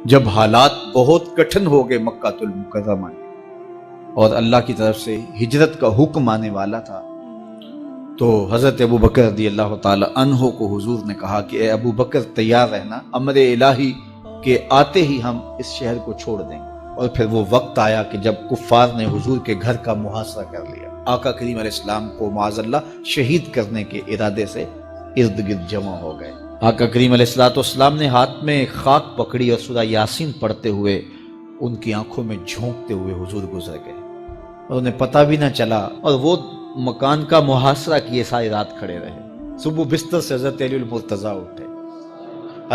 جب حالات بہت کٹھن ہو گئے مکہ المکرمہ اور اللہ کی طرف سے ہجرت کا حکم آنے والا تھا، تو حضرت ابو بکر رضی اللہ تعالی عنہ کو حضور نے کہا کہ اے ابو بکر تیار رہنا، امر الہی کے آتے ہی ہم اس شہر کو چھوڑ دیں گے۔ اور پھر وہ وقت آیا کہ جب کفار نے حضور کے گھر کا محاصرہ کر لیا، آقا کریم علیہ السلام کو معاذ اللہ شہید کرنے کے ارادے سے ارد گرد جمع ہو گئے۔ آقا کریم علیہ السلام نے ہاتھ میں خاک پکڑی اور سورہ یاسین پڑھتے ہوئے ان کی آنکھوں میں جھونکتے ہوئے حضور گزر گئے اور انہیں پتہ بھی نہ چلا، اور وہ مکان کا محاصرہ کیے ساری رات کھڑے رہے۔ صبح بستر سے حضرت علی المرتضیٰ اٹھے،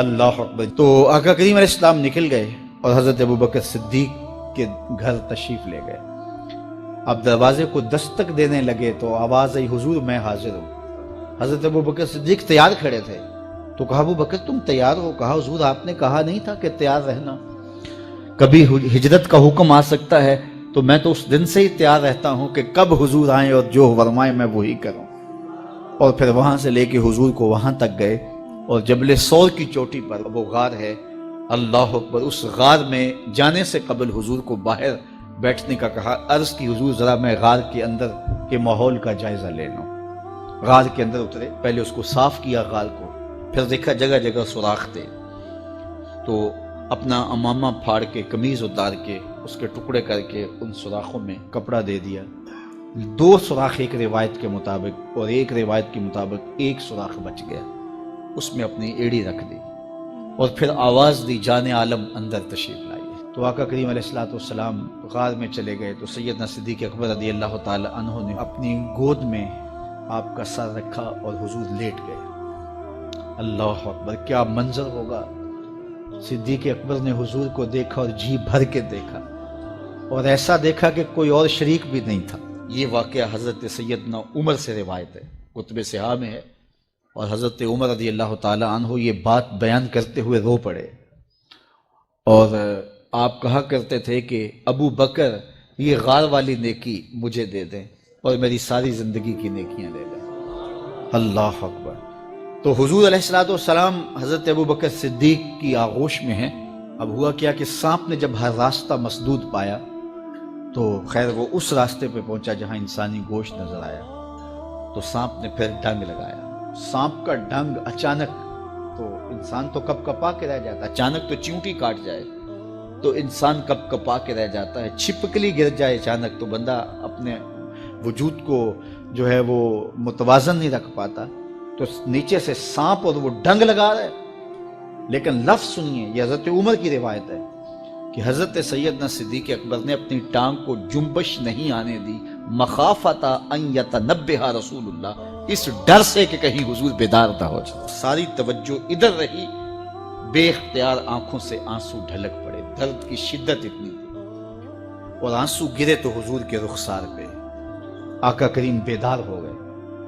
اللہ اکبر، تو آقا کریم علیہ السلام نکل گئے اور حضرت ابو بکر صدیق کے گھر تشریف لے گئے۔ اب دروازے کو دستک دینے لگے تو آواز آئی، حضور میں حاضر ہوں۔ حضرت ابو بکر صدیق تیار کھڑے تھے، تو کہا ابو بکر تم تیار ہو؟ کہا حضور آپ نے کہا نہیں تھا کہ تیار رہنا، کبھی ہجرت کا حکم آ سکتا ہے تو میں تو اس دن سے ہی تیار رہتا ہوں کہ کب حضور آئیں اور جو فرمائیں میں وہی کروں۔ اور پھر وہاں سے لے کے حضور کو وہاں تک گئے، اور جبل سور کی چوٹی پر وہ غار ہے، اللہ اکبر، اس غار میں جانے سے قبل حضور کو باہر بیٹھنے کا کہا۔ عرض کی حضور ذرا میں غار کے اندر کے ماحول کا جائزہ لے لوں۔ غار کے اندر اترے، پہلے اس کو صاف کیا غار کو، پھر دیکھا جگہ جگہ سوراخ تھے، تو اپنا امامہ پھاڑ کے قمیض اتار کے اس کے ٹکڑے کر کے ان سوراخوں میں کپڑا دے دیا۔ 2 سوراخ ایک روایت کے مطابق، اور ایک روایت کے مطابق 1 سوراخ بچ گیا، اس میں اپنی ایڑی رکھ دی، اور پھر آواز دی جان عالم اندر تشریف لائیے۔ تو آقا کریم علیہ السلام غار میں چلے گئے تو سیدنا صدیق اکبر رضی اللہ تعالی عنہ نے اپنی گود میں آپ کا سر رکھا اور حضور لیٹ گئے۔ اللہ اکبر، کیا منظر ہوگا! صدیق اکبر نے حضور کو دیکھا اور جی بھر کے دیکھا، اور ایسا دیکھا کہ کوئی اور شریک بھی نہیں تھا۔ یہ واقعہ حضرت سیدنا عمر سے روایت ہے، کتب سیاح میں ہے، اور حضرت عمر رضی اللہ تعالی عنہ یہ بات بیان کرتے ہوئے رو پڑے، اور آپ کہا کرتے تھے کہ ابو بکر یہ غار والی نیکی مجھے دے دیں اور میری ساری زندگی کی نیکیاں لے لیں۔ اللہ اکبر۔ تو حضور علیہ السلام حضرت ابو بکر صدیق کی آغوش میں ہیں۔ اب ہوا کیا کہ سانپ نے جب ہر راستہ مسدود پایا تو خیر وہ اس راستے پہ پہنچا جہاں انسانی گوشت نظر آیا، تو سانپ نے پھر ڈنگ لگایا۔ سانپ کا ڈنگ اچانک، تو انسان تو کپ کپا کے رہ جاتا ہے، اچانک تو چیونٹی کاٹ جائے تو انسان کپ کپا کے رہ جاتا ہے، چھپکلی گر جائے اچانک تو بندہ اپنے وجود کو جو ہے وہ متوازن نہیں رکھ پاتا، تو نیچے سے سانپ اور وہ ڈنگ لگا رہا ہے۔ لیکن لفظ سنیے، یہ حضرت عمر کی روایت ہے کہ حضرت سیدنا صدیق اکبر نے اپنی ٹانگ کو جنبش نہیں آنے دی، مخافت ان یتنبہ رسول اللہ، اس ڈر سے کہ کہیں حضور بیدار نہ ہو جائے۔ ساری توجہ ادھر رہی، بے اختیار آنکھوں سے آنسو ڈھلک پڑے، درد کی شدت اتنی تھی، اور آنسو گرے تو حضور کے رخسار پہ۔ آقا کریم بیدار ہو گئے۔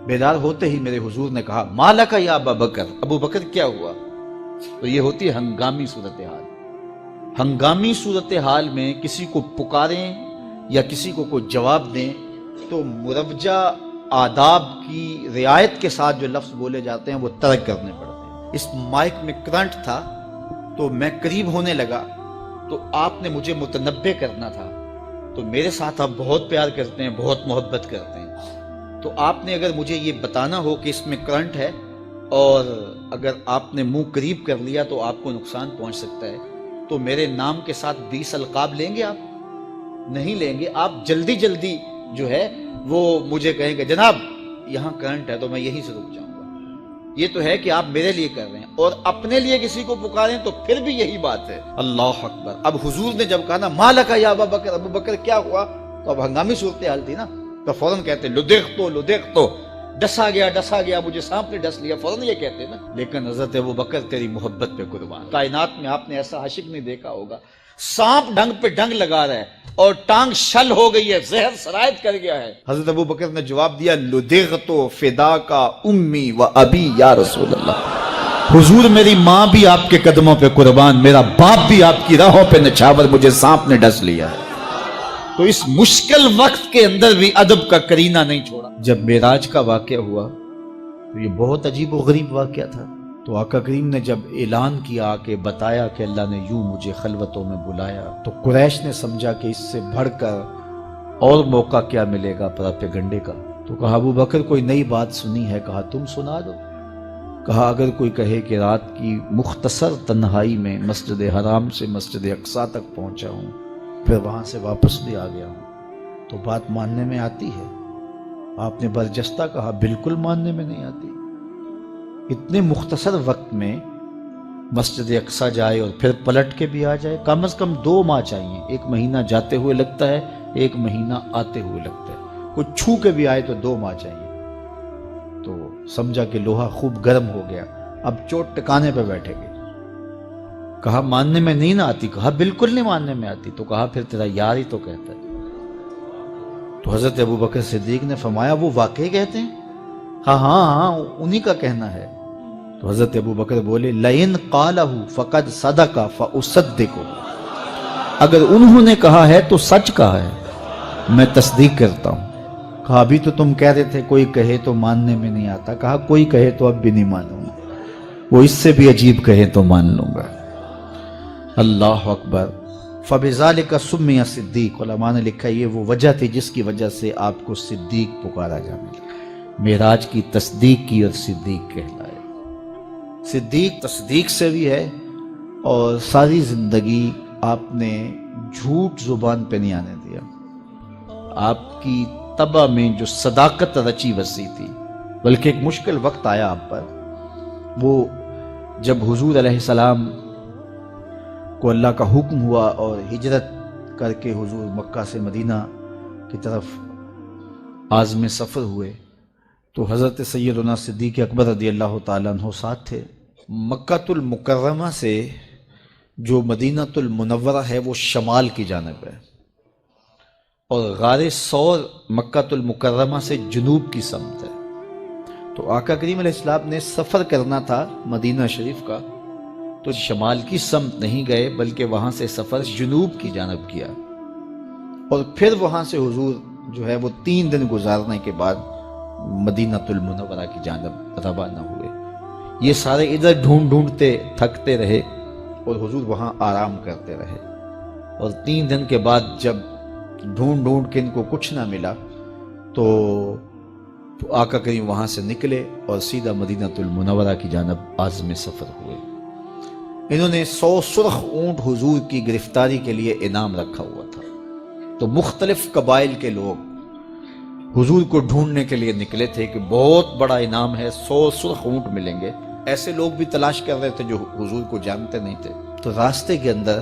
بیدار ہوتے ہی میرے حضور نے کہا، مالک یا ابا بکر، ابو بکر کیا ہوا؟ تو یہ ہوتی ہے ہنگامی صورتحال۔ ہنگامی صورتحال میں کسی کو پکاریں یا کسی کو کوئی جواب دیں تو مروجہ آداب کی رعایت کے ساتھ جو لفظ بولے جاتے ہیں وہ ترک کرنے پڑتے ہیں۔ اس مائک میں کرنٹ تھا تو میں قریب ہونے لگا، تو آپ نے مجھے متنبہ کرنا تھا، تو میرے ساتھ آپ بہت پیار کرتے ہیں، بہت محبت کرتے ہیں، تو آپ نے اگر مجھے یہ بتانا ہو کہ اس میں کرنٹ ہے اور اگر آپ نے منہ قریب کر لیا تو آپ کو نقصان پہنچ سکتا ہے، تو میرے نام کے ساتھ 20 القاب لیں گے؟ آپ نہیں لیں گے، آپ جلدی جلدی جو ہے وہ مجھے کہیں گے جناب یہاں کرنٹ ہے، تو میں یہیں سے رک جاؤں گا۔ یہ تو ہے کہ آپ میرے لیے کر رہے ہیں، اور اپنے لیے کسی کو پکاریں تو پھر بھی یہی بات ہے۔ اللہ اکبر۔ اب حضور نے جب کہا نا مالک یا ابا بکر، ابو بکر کیا ہوا، تو اب ہنگامی صورتحال تھی نا، تو فوراً کہتے لدغتو، ڈسا گیا، مجھے سانپ نے ڈس لیا، فوراً یہ کہتے نا۔ لیکن حضرت ابو بکر تیری محبت پہ قربان، کائنات میں آپ نے ایسا عاشق نہیں دیکھا ہوگا، سانپ ڈنگ پہ ڈنگ لگا رہا ہے اور ٹانگ شل ہو گئی ہے، زہر سرایت کر گیا ہے۔ حضرت ابو بکر نے جواب دیا، لدغتو فداکا امی و ابی یا رسول اللہ، حضور میری ماں بھی آپ کے قدموں پہ قربان، میرا باپ بھی آپ کی راہوں پہ نچھاور، مجھے سانپ نے ڈس لیا ہے۔ تو اس مشکل وقت کے اندر بھی ادب کا کرینہ نہیں چھوڑا۔ جب معراج کا واقعہ ہوا تو یہ بہت عجیب و غریب واقعہ تھا۔ تو آقا کریم نے جب اعلان کیا کہ بتایا کہ اللہ نے یوں مجھے خلوتوں میں بلایا، تو قریش نے سمجھا کہ اس سے بڑھ کر اور موقع کیا ملے گا پروپیگنڈے کا۔ تو کہا ابو بکر کوئی نئی بات سنی ہے؟ کہا تم سنا دو۔ کہا اگر کوئی کہے کہ رات کی مختصر تنہائی میں مسجد حرام سے مسجد اقصیٰ تک پہنچا ہوں، پھر وہاں سے واپس بھی آ گیا ہوں، تو بات ماننے میں آتی ہے؟ آپ نے برجستہ کہا بالکل ماننے میں نہیں آتی۔ اتنے مختصر وقت میں مسجد اقصیٰ جائے اور پھر پلٹ کے بھی آ جائے، کم از کم 2 ماہ چاہیے۔ 1 مہینہ جاتے ہوئے لگتا ہے، 1 مہینہ آتے ہوئے لگتا ہے، کوئی چھو کے بھی آئے تو 2 ماہ چاہیے۔ تو سمجھا کہ لوہا خوب گرم ہو گیا، اب چوٹ ٹکانے پہ بیٹھے گے۔ کہا ماننے میں نہیں نہ آتی؟ کہا بالکل نہیں ماننے میں آتی۔ تو کہا پھر تیرا یار ہی تو کہتا ہے۔ تو حضرت ابوبکر صدیق نے فرمایا وہ واقعی کہتے ہیں؟ ہاں ہاں ہاں انہی کا کہنا ہے۔ تو حضرت ابوبکر بولے لئن قالہ فقد صدق فاصدق، اگر انہوں نے کہا ہے تو سچ کہا ہے، میں تصدیق کرتا ہوں۔ کہا ابھی تو تم کہہ رہے تھے کوئی کہے تو ماننے میں نہیں آتا، کہا کوئی کہے تو اب بھی نہیں مانوں گا، وہ اس سے بھی عجیب کہے تو مان لوں گا۔ اللہ اکبر۔ فبذالک سمی صدیق، علماء نے لکھا یہ وہ وجہ تھی جس کی وجہ سے آپ کو صدیق پکارا جانے لگا، معراج کی تصدیق کی اور صدیق کہلائے۔ صدیق تصدیق سے بھی ہے، اور ساری زندگی آپ نے جھوٹ زبان پہ نہیں آنے دیا۔ آپ کی طبع میں جو صداقت رچی وسیع تھی، بلکہ ایک مشکل وقت آیا آپ پر، وہ جب حضور علیہ السلام کو اللہ کا حکم ہوا اور ہجرت کر کے حضور مکہ سے مدینہ کی طرف عازم سفر ہوئے، تو حضرت سیدنا صدیق اکبر رضی اللہ تعالیٰ عنہ ساتھ تھے۔ مکہ المکرمہ سے جو مدینہ المنورہ ہے وہ شمال کی جانب ہے، اور غار ثور مکہ المکرمہ سے جنوب کی سمت ہے۔ تو آقا کریم علیہ السلام نے سفر کرنا تھا مدینہ شریف کا، تو شمال کی سمت نہیں گئے بلکہ وہاں سے سفر جنوب کی جانب کیا، اور پھر وہاں سے حضور جو ہے وہ 3 دن گزارنے کے بعد مدینہ المنورہ کی جانب روانہ ہوئے۔ یہ سارے ادھر ڈھونڈتے تھکتے رہے، اور حضور وہاں آرام کرتے رہے، اور 3 دن کے بعد جب ڈھونڈ کے ان کو کچھ نہ ملا تو آقا کریم وہاں سے نکلے اور سیدھا مدینہ المنورہ کی جانب عازم سفر ہوئے۔ انہوں نے 100 سرخ اونٹ حضور کی گرفتاری کے لیے انعام رکھا ہوا تھا، تو مختلف قبائل کے لوگ حضور کو ڈھونڈنے کے لیے نکلے تھے کہ بہت بڑا انعام ہے، 100 سرخ اونٹ ملیں گے۔ ایسے لوگ بھی تلاش کر رہے تھے جو حضور کو جانتے نہیں تھے۔ تو راستے کے اندر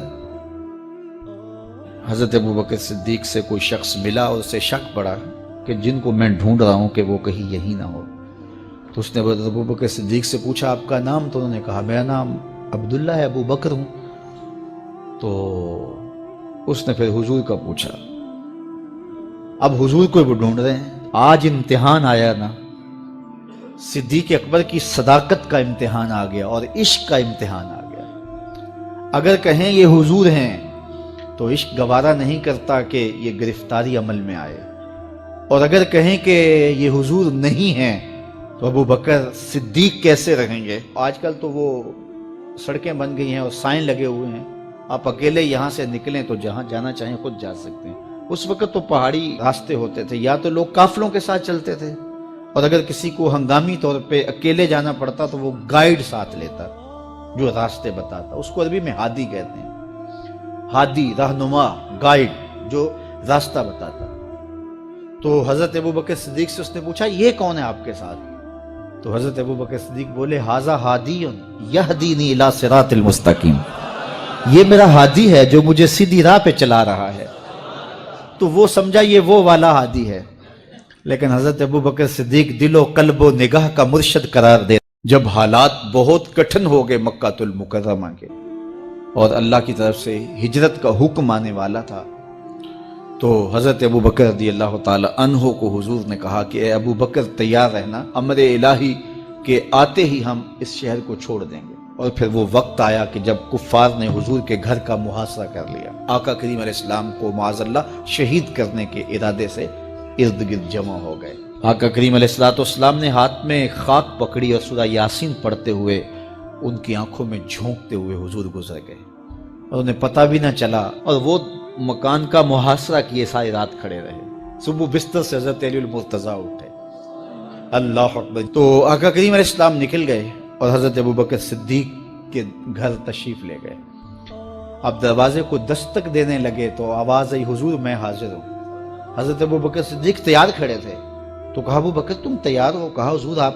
حضرت ابوبکر صدیق سے کوئی شخص ملا، اور اسے شک پڑا کہ جن کو میں ڈھونڈ رہا ہوں کہ وہ کہیں یہی نہ ہو۔ تو اس نے حضرت ابوبکر صدیق سے پوچھا آپ کا نام؟ تو انہوں نے کہا میرا نام عبداللہ ہے، ابو بکر ہوں۔ تو اس نے پھر حضور کا پوچھا۔ اب حضور کو وہ ڈھونڈ رہے ہیں، آج امتحان آیا نا، صدیق اکبر کی صداقت کا امتحان آ گیا اور عشق کا امتحان آ گیا۔ اگر کہیں یہ حضور ہیں تو عشق گوارا نہیں کرتا کہ یہ گرفتاری عمل میں آئے، اور اگر کہیں کہ یہ حضور نہیں ہیں تو ابو بکر صدیق کیسے رہیں گے؟ آج کل تو وہ سڑکیں بن گئی ہیں اور سائن لگے ہوئے ہیں، آپ اکیلے یہاں سے نکلیں تو جہاں جانا چاہیں خود جا سکتے ہیں۔ اس وقت تو پہاڑی راستے ہوتے تھے، یا تو لوگ قافلوں کے ساتھ چلتے تھے، اور اگر کسی کو ہنگامی طور پہ اکیلے جانا پڑتا تو وہ گائیڈ ساتھ لیتا جو راستے بتاتا۔ اس کو عربی میں ہادی کہتے ہیں، ہادی، رہنما، گائیڈ جو راستہ بتاتا۔ تو حضرت ابوبکر صدیق سے اس نے پوچھا یہ کون ہے آپ کے ساتھ؟ تو حضرت ابوبکر صدیق بولے ھذا ہادی یہدینی الی صراط المستقیم، یہ میرا ہادی ہے جو مجھے سیدھی راہ پہ چلا رہا ہے۔ تو وہ سمجھا یہ وہ والا ہادی ہے، لیکن حضرت ابوبکر صدیق دل و قلب و نگاہ کا مرشد قرار دے۔ جب حالات بہت کٹھن ہو گئے مکہ المکرمہ کے، اور اللہ کی طرف سے ہجرت کا حکم آنے والا تھا، تو حضرت ابوبکر رضی اللہ تعالی عنہ کو حضور نے کہا کہ اے ابوبکر تیار رہنا، امر الہی کے آتے ہی ہم اس شہر کو چھوڑ دیں گے۔ اور پھر وہ وقت آیا کہ جب کفار نے حضور کے گھر کا محاصرہ کر لیا، آقا کریم علیہ السلام کو معاذ اللہ شہید کرنے کے ارادے سے ارد گرد جمع ہو گئے۔ آقا کریم علیہ السلام نے ہاتھ میں خاک پکڑی اور سورہ یاسین پڑھتے ہوئے ان کی آنکھوں میں جھونکتے ہوئے حضور گزر گئے اور انہیں پتہ بھی نہ چلا، اور وہ مکان کا محاصرہ کیے ساری رات کھڑے رہے۔ صبح بستر سے حضرت علی المرتضیٰ اٹھے، اللہ اکبر۔ تو آقا کریم علیہ السلام نکل گئے اور حضرت ابوبکر صدیق کے گھر تشریف لے گئے۔ اب دروازے کو دستک دینے لگے تو آواز آئی، حضور میں حاضر ہوں۔ حضرت ابوبکر صدیق تیار کھڑے تھے، تو کہا ابوبکر تم تیار ہو؟ کہا حضور آپ